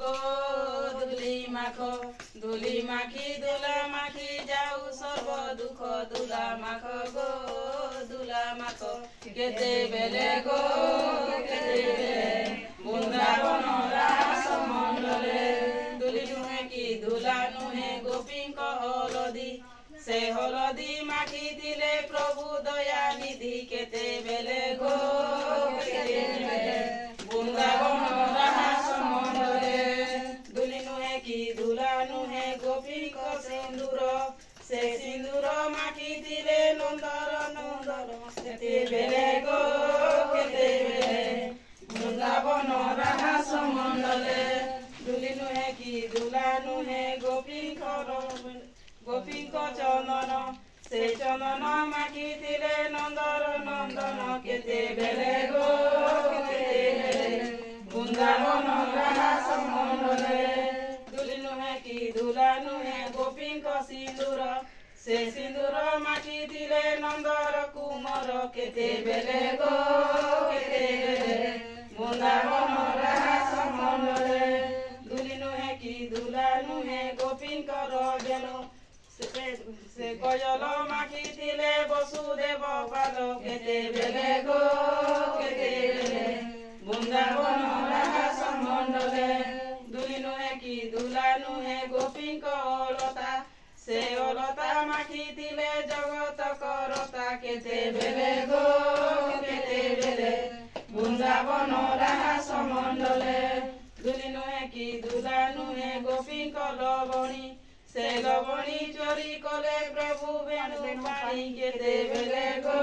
गो धूली माखी दुला माखी जाऊ सर्व दुख दुला माख गो दुला माख केते बेले गो केते बेले बृंदावन रास मंडले दुली नुहे कि दुला नुहे गोपींक हलदी से हलदी माखी दिले प्रभु दया निधि केते बेले गो केते बेले बृंदावन रास मंडले दुली नुहे कि दुला नुहे गोपींक सिंदूर से सिंदूर माखी दिले नंदर नंदर केते बेले गो केते बेले बृंदावन रास मंडले दुली नुहे कि दुला नुहे गोपींक चंदन से चंदन माखी दिले नंदर नंदन केते बेले गो केते बेले बृंदावन रास मंडले दुली नुहे कि दुला नुहे गोपींक सिंदूर से सिंदूर माखी दिले नंदर कुमर केते बेले गो केते बेले बृंदावन रास मंडले दुली नुहे कि दुला नुहे गोपींक रजनो से गजल माखी दिले वसुदेव पाद केते बेले गो केते बेले बृंदावन रास मंडले दुली नुहे कि दुला नुहे गोपींक अलता से अलता माखी दिले जगत करता केते बेले गो केते बेले बृंदावन रास मंडले दुली नुहे कि दुला नुहे गोपींक लवणी से लवणी चोरी कले प्रभु वेणु पाणी केते बेले गो